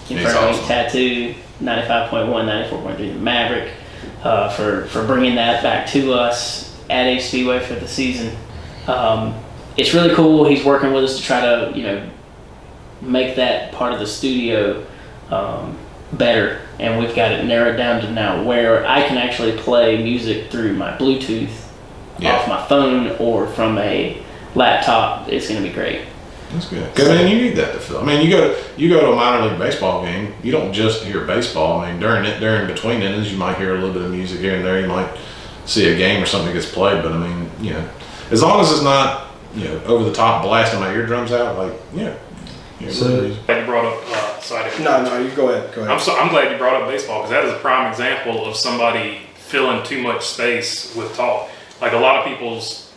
Infernal Tattoo, 95.1, 94.3 The Maverick, for bringing that back to us at Ace Speedway for the season. It's really cool. He's working with us to try to, make that part of the studio better, and we've got it narrowed down to now where I can actually play music through my Bluetooth off my phone or from a laptop. It's going to be great. That's good. Because I mean, you need that to feel. I mean, you go to a minor league baseball game. You don't just hear baseball. I mean, during between innings, you might hear a little bit of music here and there. You might see a game or something that gets played. But I mean, as long as it's not over the top blasting my eardrums out, like So glad you brought up. No, you go ahead. I'm glad you brought up baseball, because that is a prime example of somebody filling too much space with talk. Like, a lot of people's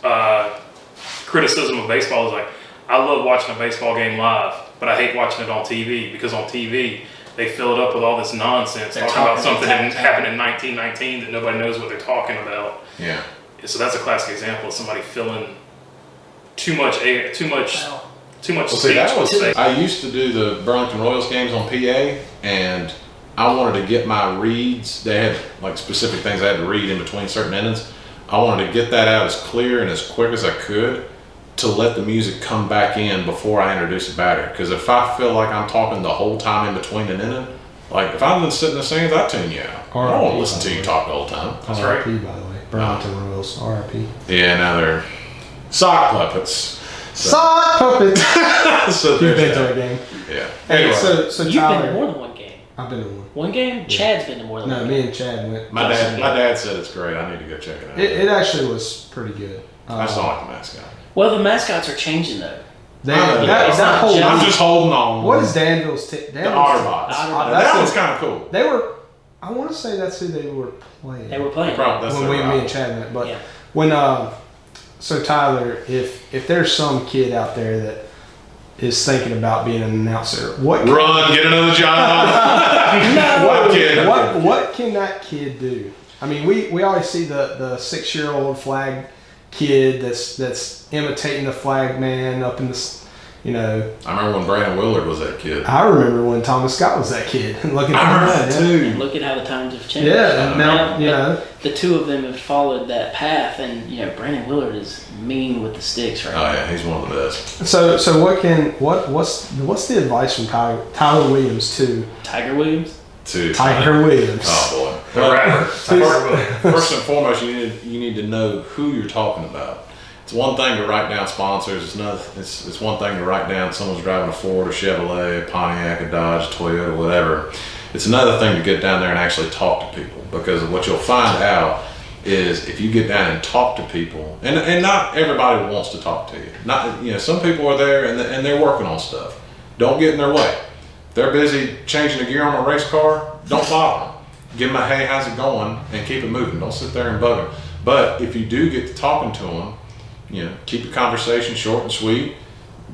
criticism of baseball is like, I love watching a baseball game live, but I hate watching it on TV, because on TV they fill it up with all this nonsense, talking about something that happened in 1919 that nobody knows what they're talking about. Yeah. So that's a classic example of somebody filling too much space. I used to do the Burlington Royals games on PA, and I wanted to get my reads. They had like specific things I had to read in between certain innings. I wanted to get that out as clear and as quick as I could to let the music come back in before I introduce a batter. Because if I feel like I'm talking the whole time in between an inning, like if I've been sitting in the stands, I tune you out. I don't want to listen to you talk the whole time. That's right. RIP, by the way. Burlington Royals, RIP. Yeah, now they're sock puppets. Sock puppets. So you've been to a game. Yeah. Anyway, so you've Tyler, been to more than one game. I've been to one. One game? Yeah. Chad's been to more than one game. No, me and Chad went. My dad said it's great. I need to go check it out. It actually was pretty good. I just don't like the mascot. Well, the mascots are changing though. I'm just holding on. What is Danville's? The Otterbots. That was kind of cool. They were. I want to say that's who they were playing. They were playing when me and Chad went. But when so Tyler, if there's some kid out there that is thinking about being an announcer, get another job. What can that kid do? I mean, we always see the 6-year-old flag kid that's imitating the flag man up in the, I remember when Brandon Willard was that kid. I remember when Thomas Scott was that kid. Look at that too. Look at how the times have changed. Yeah, now the two of them have followed that path, and Brandon Willard is mean with the sticks right now. Oh yeah, he's one of the best. So what's the advice from Tyler Williams to Tiger Williams? Tiger Williams. Oh boy. Well, first and foremost, you need to know who you're talking about. It's one thing to write down sponsors. It's one thing to write down someone's driving a Ford, a Chevrolet, a Pontiac, a Dodge, a Toyota, whatever. It's another thing to get down there and actually talk to people, because what you'll find out is if you get down and talk to people, and not everybody wants to talk to you. Not some people are there and they're working on stuff. Don't get in their way. If they're busy changing a gear on a race car, don't bother them. Give them a hey, how's it going, and keep it moving. Don't sit there and bug them. But if you do get to talking to them, keep your conversation short and sweet,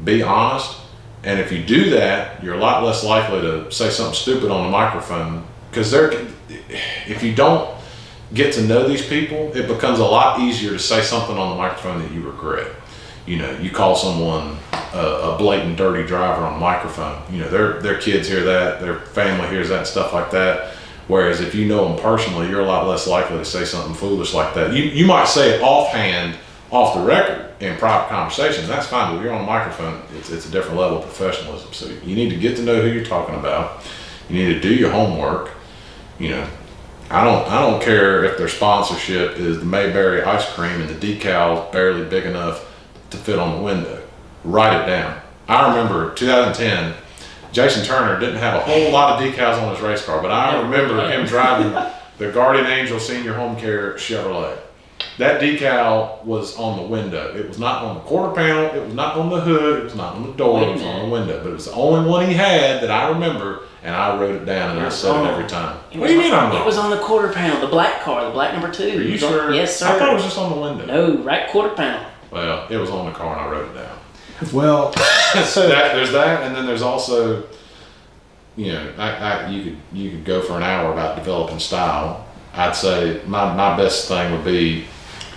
be honest, and if you do that, you're a lot less likely to say something stupid on the microphone, because if you don't get to know these people, it becomes a lot easier to say something on the microphone that you regret. You call someone a blatant dirty driver on the microphone, their kids hear that, their family hears that, and stuff like that. Whereas if you know them personally, you're a lot less likely to say something foolish like that. You might say it offhand, off the record, in private conversations. That's fine, but if you're on a microphone, it's a different level of professionalism. So you need to get to know who you're talking about. You need to do your homework. I don't care if their sponsorship is the Mayberry ice cream and the decal's barely big enough to fit on the window. Write it down. I remember 2010, Jason Turner didn't have a whole lot of decals on his race car, but I remember him driving the Guardian Angel Senior Home Care Chevrolet. That decal was on the window. It was not on the quarter panel. It was not on the hood. It was not on the door. It was on the window. But it was the only one he had that I remember, and I wrote it down, and I said it every time. What do you mean I'm wrong? It was on the quarter panel, the black car, the black number 2. Are you sure? Yes, sir. I thought it was just on the window. No, right quarter panel. Well, it was on the car, and I wrote it down. Well, so there's that, and then there's also, you could go for an hour about developing style. I'd say my best thing would be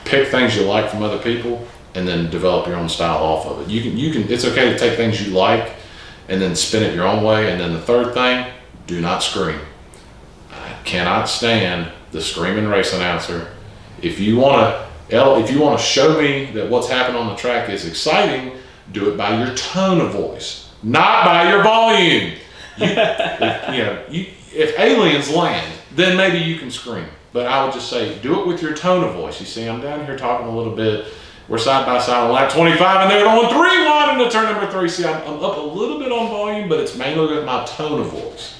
pick things you like from other people and then develop your own style off of it. You can it's okay to take things you like and then spin it your own way. And then the third thing, do not scream. I cannot stand the screaming race announcer. If you want to show me that what's happening on the track is exciting, do it by your tone of voice, not by your volume. If aliens land, then maybe you can scream. But I would just say, do it with your tone of voice. You see, I'm down here talking a little bit. We're side by side on lap 25, and they're going 3 wide into turn number 3. See, I'm up a little bit on volume, but it's mainly with my tone of voice.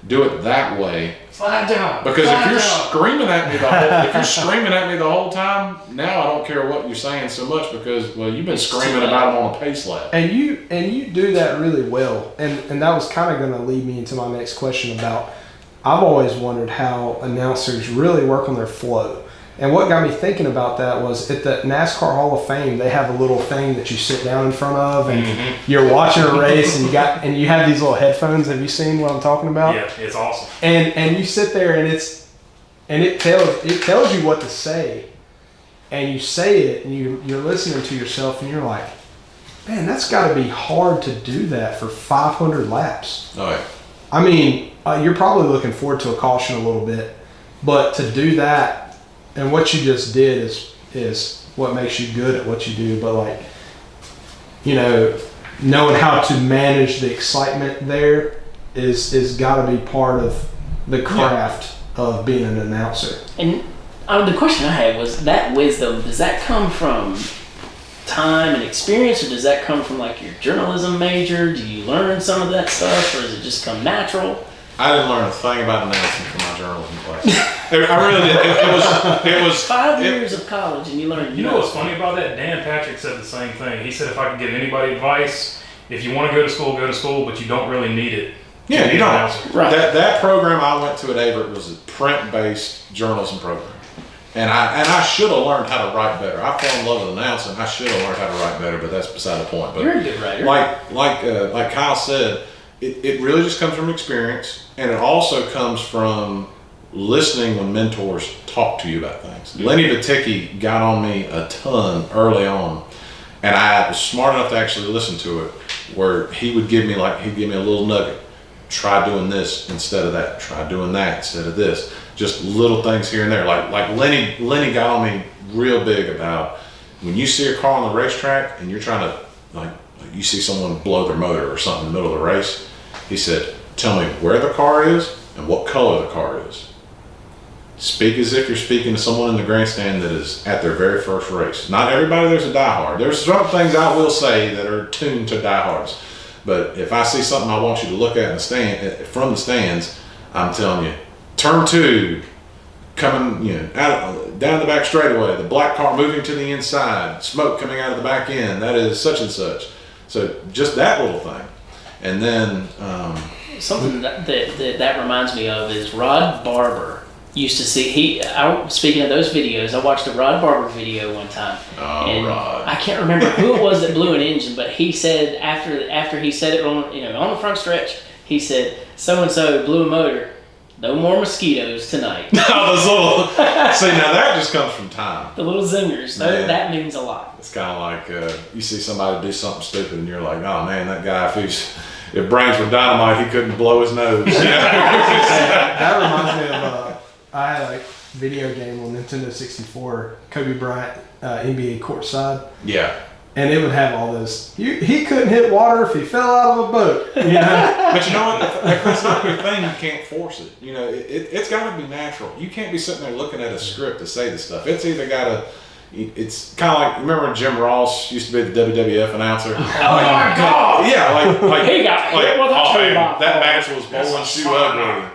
Do it that way. Slide down. Because if you're screaming at me the whole time, now I don't care what you're saying so much because you've been screaming about them on a pace lap. And you do that really well. And that was kind of going to lead me into my next question about. I've always wondered how announcers really work on their flow. And what got me thinking about that was at the NASCAR Hall of Fame, they have a little thing that you sit down in front of, and you're watching a race, and you have these little headphones. Have you seen what I'm talking about? Yeah, it's awesome. And you sit there, and it tells you what to say, and you say it, and you're listening to yourself, and you're like, man, that's got to be hard to do that for 500 laps. Oh yeah. I mean, you're probably looking forward to a caution a little bit, but to do that. And what you just did is what makes you good at what you do. But knowing how to manage the excitement there is got to be part of the craft of being an announcer. And the question I had was, that wisdom, does that come from time and experience, or does that come from like your journalism major? Do you learn some of that stuff, or does it just come natural? I didn't learn a thing about announcing from my journalism class. I really did. It was 5 years of college, and you learned. You know what's funny about that? Dan Patrick said the same thing. He said, if I could give anybody advice, if you want to go to school, but you don't really need it. Yeah, you don't. Right. That program I went to at Averett was a print-based journalism program, and I should have learned how to write better. I fell in love with announcing. I should have learned how to write better, but that's beside the point. But you're a good writer. Like Kyle said, it really just comes from experience, and it also comes from listening when mentors talk to you about things. Lenny Baticki got on me a ton early on, and I was smart enough to actually listen to it, where he would give me a little nugget. Try doing this instead of that. Try doing that instead of this. Just little things here and there. Like Lenny got on me real big about when you see a car on the racetrack and you're trying to you see someone blow their motor or something in the middle of the race. He said, tell me where the car is and what color the car is. Speak as if you're speaking to someone in the grandstand that is at their very first race. Not everybody there's a diehard. There's some things I will say that are tuned to diehards. But if I see something I want you to look at from the stands, I'm telling you, turn 2, coming, down the back straightaway, the black car moving to the inside, smoke coming out of the back end, that is such and such. So just that little thing. And then something that reminds me of is Rod Barber used to see. Speaking of those videos, I watched a Rod Barber video one time. Oh, and Rod! I can't remember who it was that blew an engine, but he said after he said it on the front stretch, he said so and so blew a motor. No more mosquitoes tonight. Those little. See, now that just comes from time. The little zingers. That means a lot. It's kind of like you see somebody do something stupid, and you're like, oh man, that guy, if brains were dynamite, he couldn't blow his nose. That reminds me of I had a video game on Nintendo 64, Kobe Bryant, NBA courtside. Yeah. And it would have all those. He couldn't hit water if he fell out of a boat. But you know what? If that's not your thing, you can't force it. It's got to be natural. You can't be sitting there looking at a script to say this stuff. It's either got to. It's kind of like, remember Jim Ross used to be the WWF announcer? Oh my God! Yeah, like he got hit with a tree box. That match was bowling shoe ugly.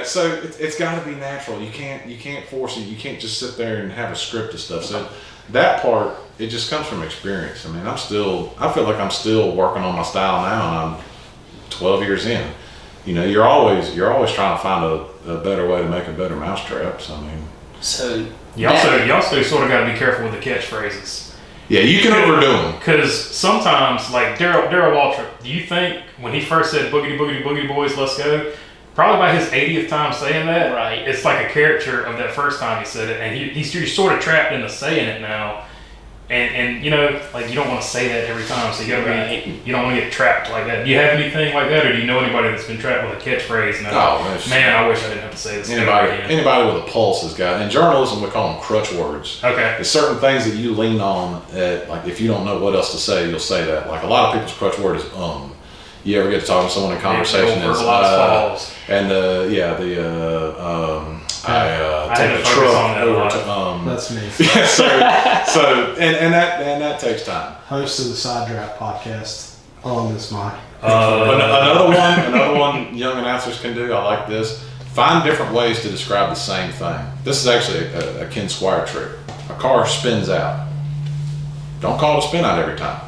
So it's got to be natural. You can't force it. You can't just sit there and have a script of stuff. So that part, it just comes from experience. I mean, I feel like I'm still working on my style now, and I'm 12 years in. You're always trying to find a better way to make a better mousetrap. So I mean, so you also sort of got to be careful with the catchphrases. Yeah, you can overdo them. Because sometimes, like Darryl Waltrip, do you think when he first said "boogity boogity boogity boys, let's go"? Probably by his 80th time saying that, right? It's like a caricature of that first time he said it, and he's sort of trapped into saying it now. And you know, like, you don't want to say that every time, so you gotta Right. you don't want to get trapped like that. Do you have anything like that, or do you know anybody that's been trapped with a catchphrase? And man, I wish I didn't have to say this. Anybody with a pulse has got. In journalism, we call them crutch words. Okay. There's certain things that you lean on. Like if you don't know what else to say, you'll say that. Like a lot of people's crutch word is You ever get to talk to someone in conversation is and I take the truck over to That's me. and that takes time. Host of the Side Draft podcast. This mic. Another one young announcers can do. I like this. Find different ways to describe the same thing. This is actually a Ken Squire trick. A car spins out. Don't call it a spin out every time.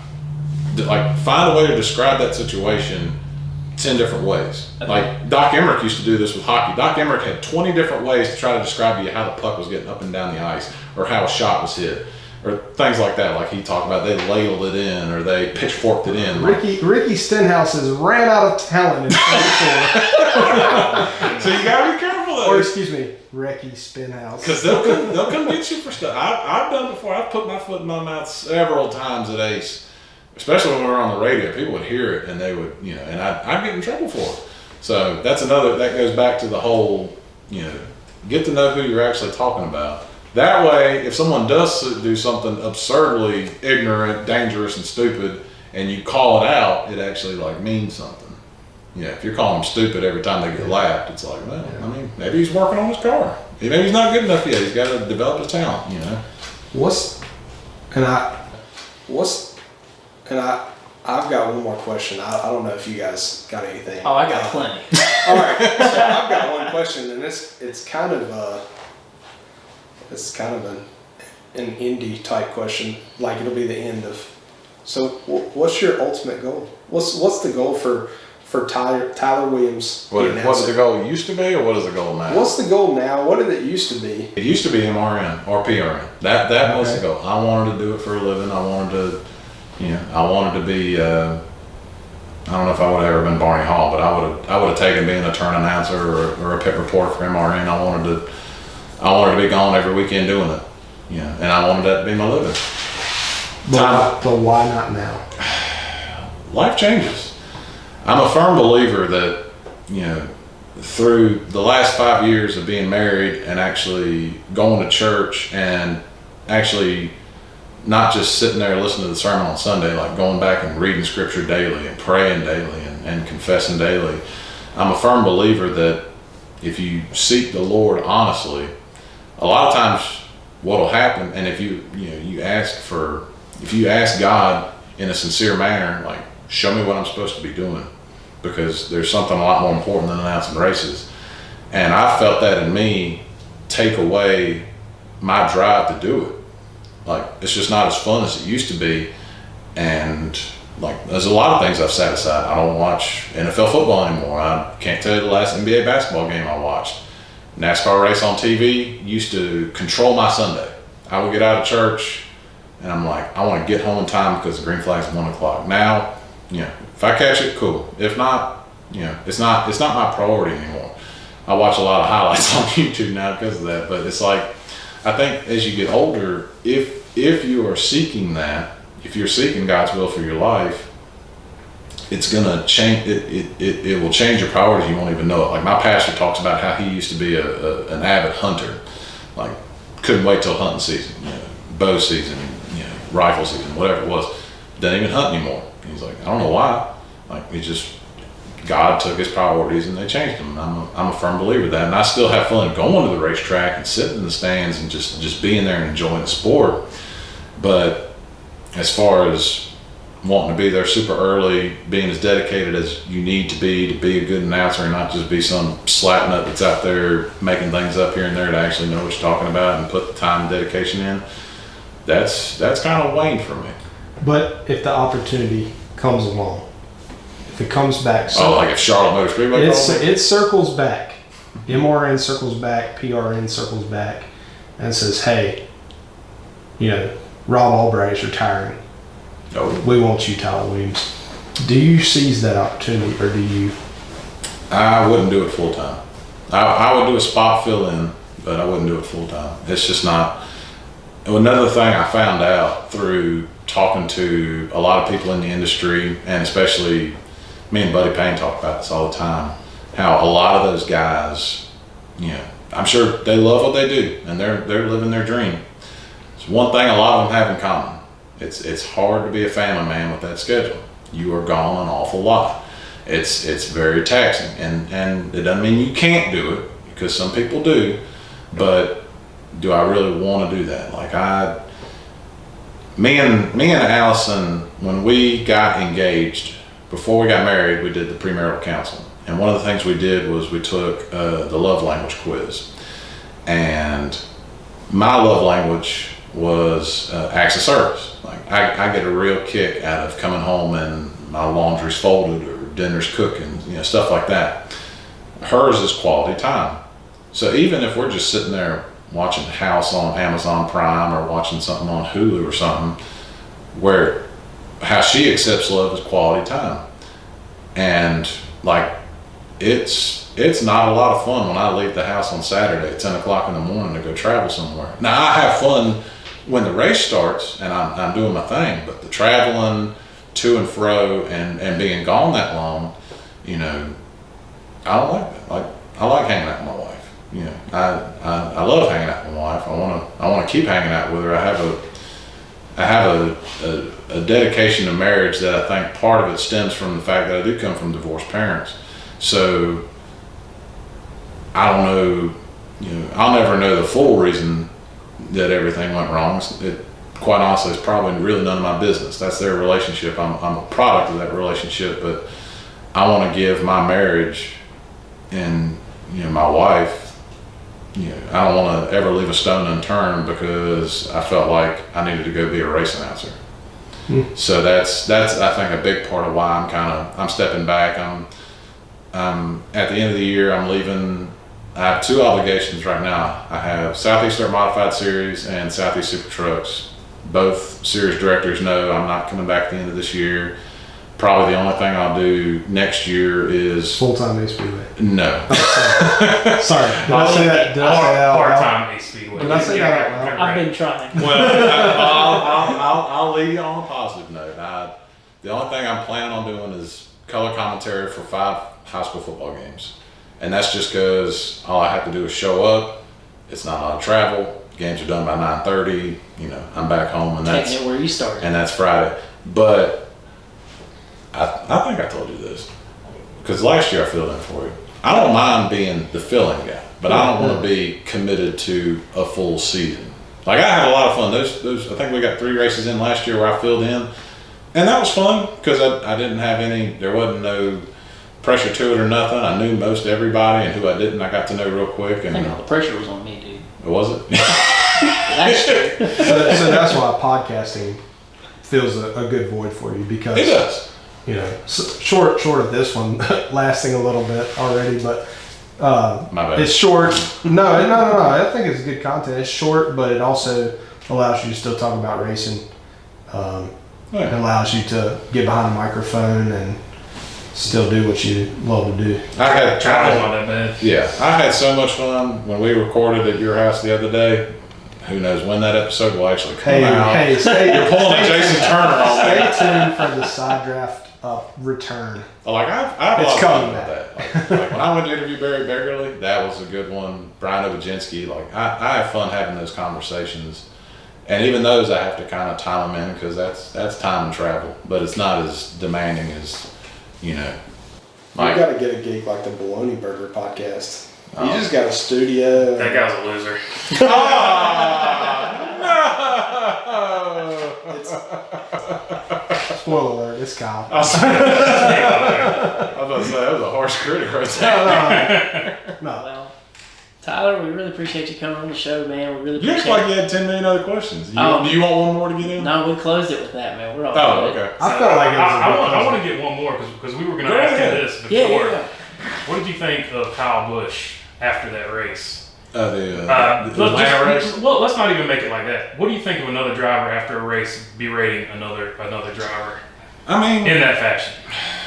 Like, find a way to describe that situation 10 different ways. Okay. Like Doc Emmerich used to do this with hockey. Doc Emmerich had 20 different ways to try to describe to you how the puck was getting up and down the ice, or how a shot was hit, or things like that. Like he talked about, they ladled it in, or they pitchforked it in. Ricky Stenhouse has ran out of talent in 24. So you gotta be careful though. Or excuse me, Ricky Stenhouse. Because they'll come get you for stuff. I've done before. I've put my foot in my mouth several times at Ace. Especially when we were on the radio, people would hear it and they would, and I'd get in trouble for it. So that goes back to the whole, get to know who you're actually talking about. That way, if someone does do something absurdly ignorant, dangerous, and stupid, and you call it out, it actually means something. If you're calling them stupid every time they get laughed, it's like, well, I mean, maybe he's working on his car. Maybe he's not good enough yet. He's got to develop his talent, I've got one more question. I don't know if you guys got anything. Oh, I got plenty. All right, so I've got one question, and it's kind of an indie type question. Like, it'll be the end of. So, what's your ultimate goal? What's the goal for Tyler Williams? What's the goal used to be, or what is the goal now? What's the goal now? What did it used to be? It used to be MRN or PRN. That was the goal. I wanted to do it for a living. I wanted to. I wanted to be. I don't know if I would have ever been Barney Hall, but I would have taken being a turn announcer or a pit reporter for MRN. I wanted to be gone every weekend doing it. And I wanted that to be my living. But why not now? Life changes. I'm a firm believer that through the last 5 years of being married and actually going to church and actually not just sitting there listening to the sermon on Sunday, like going back and reading scripture daily and praying daily and confessing daily. I'm a firm believer that if you seek the Lord honestly, a lot of times what'll happen, and if you ask God in a sincere manner, like, show me what I'm supposed to be doing, because there's something a lot more important than announcing races. And I felt that in me take away my drive to do it. Like, it's just not as fun as it used to be. And there's a lot of things I've set aside. I don't watch NFL football anymore. I can't tell you the last NBA basketball game I watched. NASCAR race on TV used to control my Sunday. I would get out of church and I'm like, I want to get home in time because the green flag's 1 o'clock. Now, if I catch it, cool. If not, it's not my priority anymore. I watch a lot of highlights on YouTube now because of that, but it's like, I think as you get older, if you are seeking that, if you're seeking God's will for your life, it's gonna change. It will change your priorities. You won't even know it. Like, my pastor talks about how he used to be an avid hunter. Like, couldn't wait till hunting season, bow season, rifle season, whatever it was. Doesn't even hunt anymore. He's like, I don't know why. Like, God took his priorities and they changed them. I'm a firm believer of that, and I still have fun going to the racetrack and sitting in the stands and just being there and enjoying the sport. But as far as wanting to be there super early, being as dedicated as you need to be a good announcer and not just be some slat nut that's out there making things up here and there to actually know what you're talking about and put the time and dedication in, that's kind of waned for me. But if the opportunity comes along, if it comes back, like if Charlotte Motor Speedway, it circles back. MRN circles back, PRN circles back, and says, "Hey, Rob Albright is retiring. We want you, Tyler Williams." Do you seize that opportunity, or do you? I wouldn't do it full time. I would do a spot fill in, but I wouldn't do it full time. It's just not. another thing I found out through talking to a lot of people in the industry, and especially me and Buddy Payne talk about this all the time, how a lot of those guys, I'm sure they love what they do and they're living their dream. It's one thing a lot of them have in common. It's hard to be a family man with that schedule. You are gone an awful lot. It's very taxing, and it doesn't mean you can't do it, because some people do, but do I really want to do that? Like me and Allison, when we got engaged, before we got married, we did the premarital counseling. And one of the things we did was we took the love language quiz. And my love language was acts of service. Like I get a real kick out of coming home and my laundry's folded or dinner's cooking, stuff like that. Hers is quality time. So even if we're just sitting there watching House on Amazon Prime or watching something on Hulu or something, how she accepts love is quality time. And like, it's not a lot of fun when I leave the house on Saturday at 10 o'clock in the morning to go travel somewhere. Now I have fun when the race starts and I'm doing my thing, but the traveling to and fro and being gone that long, I don't like that. Like, I like hanging out with my wife. I love hanging out with my wife. I want to keep hanging out with her. I have a dedication to marriage that I think part of it stems from the fact that I do come from divorced parents. So I don't know, I'll never know the full reason that everything went wrong. Quite honestly, it's probably really none of my business. That's their relationship. I'm a product of that relationship, but I want to give my marriage and my wife, I don't want to ever leave a stone unturned because I felt like I needed to go be a race announcer. So that's I think a big part of why I'm stepping back. I'm at the end of the year, I'm leaving. I have two obligations right now. I have Southeast Dirt Modified Series and Southeast Super Trucks. Both series directors know I'm not coming back at the end of this year. Probably the only thing I'll do next year is full-time Ace Speedway. No. Sorry. Did I say that? Did I say that? Part-time Ace Speedway. Did I say that out loud? I've been trying. Well, I'll leave you on a positive note. The only thing I'm planning on doing is color commentary for 5 high school football games. And that's just because all I have to do is show up. It's not a lot of travel. Games are done by 9:30. I'm back home, and that's where you started. And that's Friday. But I think I told you this because last year I filled in for you. I don't mind being the fill-in guy, but I don't want to be committed to a full season. Like, I had a lot of fun. Those I think we got 3 races in last year where I filled in, and that was fun because I didn't have there wasn't no pressure to it or nothing. I knew most everybody, and who I didn't, I got to know real quick. And I think all the pressure was on me, dude. Was it? Last year. So that's why podcasting fills a good void for you, because it does. Short of this one lasting a little bit already, but My bad. it's short. No. I think it's good content. It's short, but it also allows you to still talk about racing. It allows you to get behind a microphone and still do what you love to do. I had Travel's not that bad. Yeah, I had so much fun when we recorded at your house the other day. Who knows when that episode will actually come out? Hey, You're pulling a Jason Turner on stay me. tuned for the side draft return. Like I have a It's lot of fun coming with that. Like when I went to interview Barry Begley, that was a good one. Brian Obajinsky, like I have fun having those conversations, and even those I have to kind of time them in because that's time and travel, but it's not as demanding as Like, you got to get a gig like the Bologna Burger podcast. You just got a studio. That guy's a loser. Spoiler alert, it's Kyle. I was about to say that was a harsh critic right there. No. Well, Tyler, we really appreciate you coming on the show, man. We really You appreciate act like you had 10 million other questions. Do you want one more to get in? No, we closed it with that, man. We're all Oh, good. okay. I felt like it was a good I question. want to get one more because we were going to Go ask you ahead. this before. Yeah. What did you think of Kyle Busch after that race? The Let's Atlanta race? well, let's not even make it like that. What do you think of another driver after a race berating another driver I mean, in that fashion?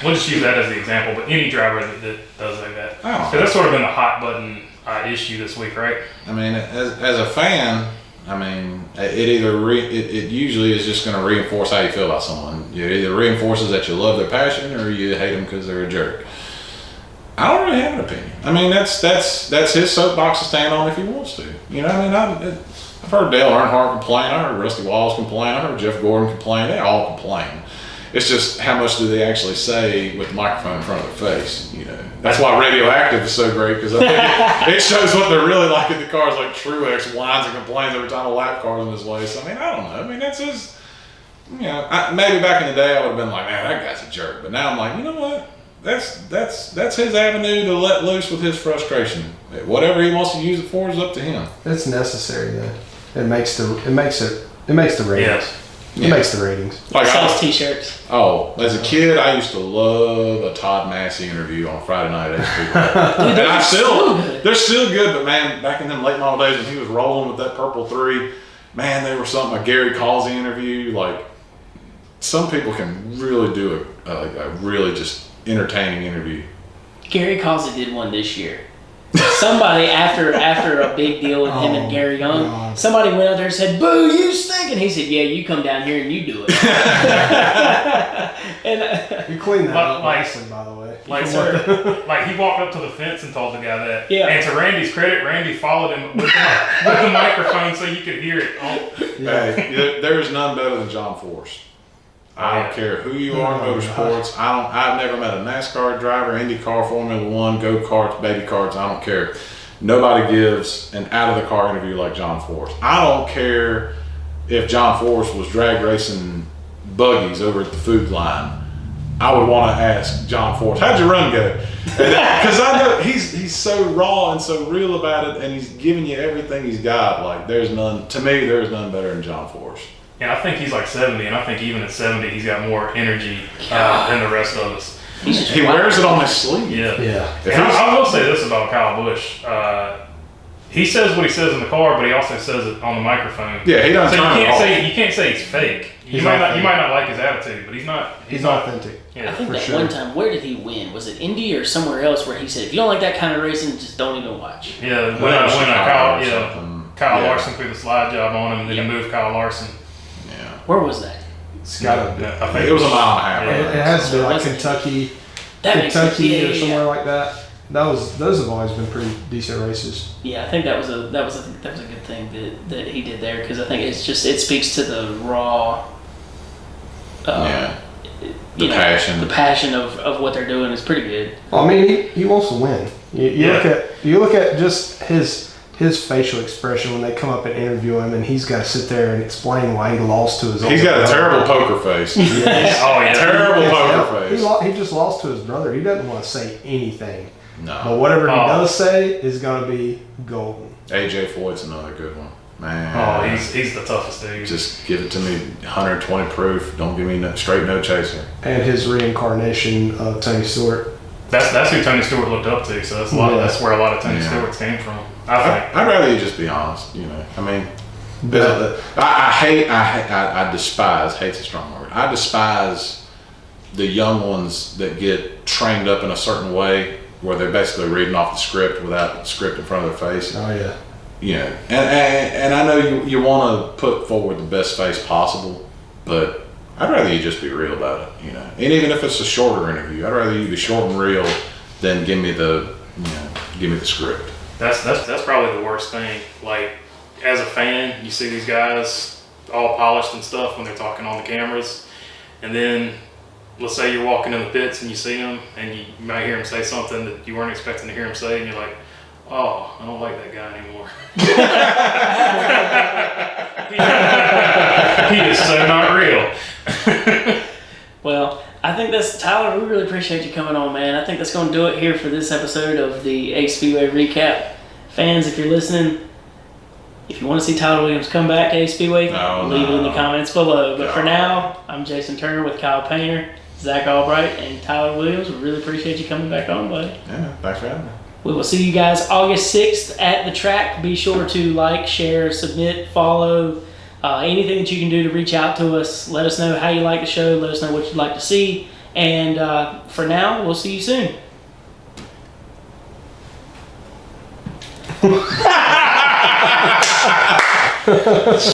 We'll just use that as the example, but any driver that does like that. I don't know. So that's sort of been a hot button issue this week, right? I mean, as a fan, I mean, it usually is just going to reinforce how you feel about someone. It either reinforces that you love their passion or you hate them because they're a jerk. I don't really have an opinion. I mean, that's his soapbox to stand on if he wants to. You know, I mean, I've heard Dale Earnhardt complain. I heard Rusty Wallace complain. I heard Jeff Gordon complain. They all complain. It's just how much do they actually say with the microphone in front of their face, you know. That's why Radioactive is so great, because I think it shows what they're really like in the cars. Like Truex whines and complains every time a lap car's in his way. So, I mean, I don't know. I mean, that's his, you know, maybe back in the day I would have been like, man, that guy's a jerk. But now I'm like, you know what? That's his avenue to let loose with his frustration. Whatever he wants to use it for is up to him. It's necessary though. It makes the ratings. Yes. It makes the ratings. Like sells t-shirts. Oh, as a kid, I used to love a Todd Massey interview on Friday night at Speedway. And they're still good, but man, back in them late model days when he was rolling with that purple 3, man, they were something. A Gary Causey interview, like some people can really do a really just entertaining interview. Gary Causey did one this year. Somebody after a big deal with him and Gary Young, God. somebody went out there and said, "Boo, you stink!" And he said, "Yeah, you come down here and you do it." And You clean that up Like- nicely, by the way. Like, sir, like he walked up to the fence and told the guy that. Yeah. And to Randy's credit, Randy followed him with the microphone so you could hear it. Hey, there is none better than John Force. I don't care who you are in motorsports. I've never met a NASCAR driver, IndyCar, Formula One, go-karts, baby karts. I don't care. Nobody gives an out-of-the-car interview like John Force. I don't care if John Force was drag racing buggies over at the food line. I would want to ask John Force, how'd your run go? Because I know he's so raw and so real about it, and he's giving you everything he's got. Like there's none better than John Force. And I think he's like 70, and I think even at 70, he's got more energy than the rest of us. He wears it on his sleeve. Yeah. And I will say this about Kyle Busch. He says what he says in the car, but he also says it on the microphone. Yeah, he doesn't So turn it off. you can't say he's fake. You He's might authentic. not like his attitude, but he's not. He's authentic. Yeah. I think for that sure. one time, where did he win? Was it Indy or somewhere else where he said, "If you don't like that kind of racing, just don't even watch." Yeah, When Kyle Yeah. Larson threw the slide job on him, and then he moved Kyle Larson. Yeah. Where was that? It's got to be. I think It was a mile and a half. Yeah. It has to be like Was it? Kentucky, That makes sense. Kentucky or somewhere like that. Those have always been pretty decent races. Yeah, I think that was a good thing that he did there, because I think it speaks to the raw. The passion of what they're doing is pretty good. Well, I mean, he wants to win. You look at just his facial expression when they come up and interview him, and he's got to sit there and explain why he lost to his. He's got a terrible poker face. Yes. Oh yeah. Terrible poker face. He just lost to his brother. He doesn't want to say anything, but No. whatever he does say is going to be golden. AJ Foyt's another good one. Man. Oh, he's the toughest dude. Just give it to me 120 proof. Don't give me straight no chaser. And his reincarnation of Tony Stewart. That's who Tony Stewart looked up to. So that's where a lot of Tony Stewart's came from. I think. I'd rather you just be honest. You know, I mean, But I despise. Hate's a strong word. I despise the young ones that get trained up in a certain way where they're basically reading off the script without the script in front of their face. oh yeah. You know, and I know you want to put forward the best face possible, but I'd rather you just be real about it, you know. And even if it's a shorter interview, I'd rather you be short and real than give me the script. That's probably the worst thing. Like, as a fan, you see these guys all polished and stuff when they're talking on the cameras, and then let's say you're walking in the pits and you see them, and you might hear him say something that you weren't expecting to hear him say, and you're like, oh, I don't like that guy anymore. He is so not real. Well, I think that's Tyler. We really appreciate you coming on, man. I think that's going to do it here for this episode of the Ace Speedway recap. Fans, if you're listening, if you want to see Tyler Williams come back to Ace Speedway, leave it in the comments below. But for now, I'm Jason Turner with Kyle Painter, Zack Albright, and Tyler Williams. We really appreciate you coming back on, buddy. Yeah, thanks for having me. We will see you guys August 6th at the track. Be sure to like, share, submit, follow, anything that you can do to reach out to us. Let us know how you like the show. Let us know what you'd like to see. And for now, we'll see you soon.